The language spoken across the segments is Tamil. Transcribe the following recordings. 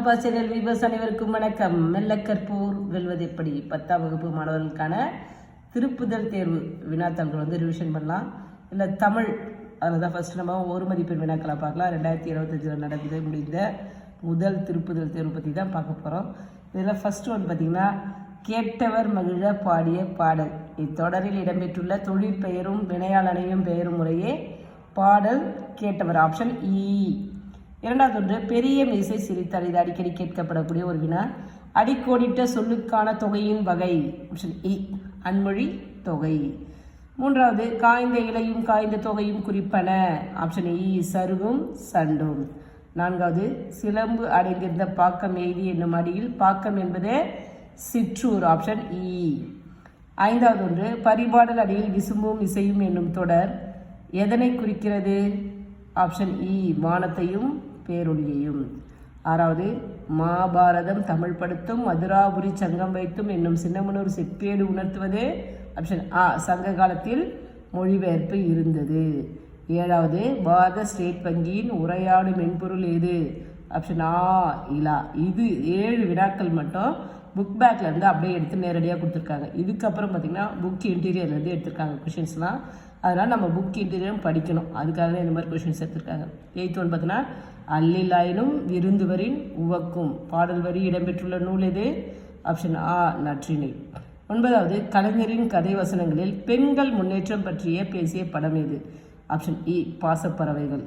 பாசிரியர் வீவர்ஸ் அனைவருக்கும் வணக்கம். மெல்ல கற்போர் வெல்வது எப்படி 10ஆம் வகுப்பு மாணவர்களுக்கான திருப்புதல் தேர்வு வினாத்தாள்கள் ரிவிஷன் பண்ணலாம். இல்லை தமிழ் அதில் தான் ஃபஸ்ட்டு நம்ம ஒரு மதிப்பெண் வினாக்களை பார்க்கலாம். 2025 நடந்து முடிந்த முதல் திருப்புதல் தேர்வு பற்றி தான் பார்க்க போகிறோம். இதில் ஃபஸ்ட்டு ஒன்று பார்த்திங்கன்னா, கேட்டவர் மகிழ பாடிய பாடல். இத்தொடரில் இடம்பெற்றுள்ள தொழிற்பெயரும் வினையாளனையும் பெயரும் முறையே பாடல் கேட்டவர். ஆப்ஷன் இ. இரண்டாவது ஒன்று, பெரிய மீசை சிரித்தார். இது அடிக்கடி கேட்கப்படக்கூடிய ஒரு வினா. அடிக்கோடிட்ட சொல்லுக்கான தொகையின் வகை. ஆப்ஷன் இ, அன்மொழி தொகை. மூன்றாவது, காய்ந்த இலையும் காய்ந்த தொகையும் குறிப்பன. ஆப்ஷன் இ, சருகும் சண்டும். நான்காவது, சிலம்பு அடைந்திருந்த பாக்கம் எய்தி என்னும் அடியில் பாக்கம் என்பது சிற்றூர். ஆப்ஷன் இ. ஐந்தாவது ஒன்று, பரிபாடல் அடியில் விசும்பும் இசையும் என்னும் தொடர் எதனை குறிக்கிறது? ஆப்ஷன் இ, வானத்தையும் பேரொழியையும். ஆறாவது, மகாபாரதம் தமிழ் படுத்தும் மதுராபுரி சங்கம் வைத்தும் என்னும் சின்னமனூர் செப்பேடு உணர்த்துவது. ஆப்ஷன் ஆ, சங்க காலத்தில் மொழிபெயர்ப்பு இருந்தது. ஏழாவது, பாரத ஸ்டேட் வங்கியின் உரையாடு மென்பொருள் எது? ஆப்ஷன் ஆ, இலா. இது 7 வினாக்கள் மட்டும் புக் பேக்லேருந்து அப்படியே எடுத்து நேரடியாக கொடுத்துருக்காங்க. இதுக்கப்புறம் பார்த்திங்கன்னா புக் இன்டீரியர்லேருந்து எடுத்திருக்காங்க கொஷின்ஸ்லாம். அதனால் நம்ம புக் இன்டீரியரும் படிக்கணும். அதுக்காக இந்த மாதிரி கொஷின்ஸ் எடுத்திருக்காங்க. 8th ஒன்று பார்த்தீங்கன்னா, அல்லிலாயினும் விருந்துவரின் உவக்கும் பாடல் வரி இடம்பெற்றுள்ள நூல் எது? ஆப்ஷன் ஆ, நற்றிணை. 9வது, கலைஞரின் கதை வசனங்களில் பெண்கள் முன்னேற்றம் பற்றிய பேசிய படம் எது? ஆப்ஷன் இ, பாசப்பறவைகள்.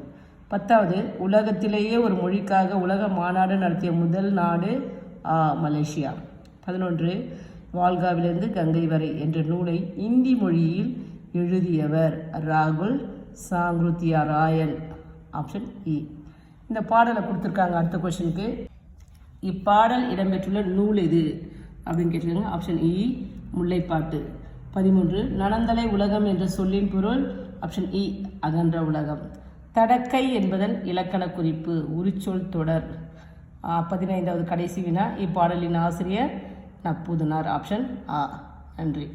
10வது, உலகத்திலேயே ஒரு மொழிக்காக உலக மாநாடு நடத்திய முதல் நாடு மலேசியா. 11, வால்காவிலிருந்து கங்கை வரை என்ற நூலை இந்தி மொழியில் எழுதியவர் ராகுல் சாங்கிருத்தியா ராயன். ஆப்ஷன் இ. இந்த பாடலை கொடுத்துருக்காங்க. அடுத்த கொஸ்டினுக்கு, இப்பாடல் இடம்பெற்றுள்ள நூல் எது அப்படின்னு கேட்டிருக்காங்க. ஆப்ஷன் இ, முல்லைப்பாட்டு. 13, நனந்தலை உலகம் என்ற சொல்லின் பொருள். ஆப்ஷன் இ, அகன்ற உலகம். தடக்கை என்பதன் இலக்கண குறிப்பு உரிச்சொல் தொடர். 15வது கடைசி வினா, இப்பாடலின் ஆசிரியர் நப்பூதனார். ஆப்ஷன் ஆ. நன்றி.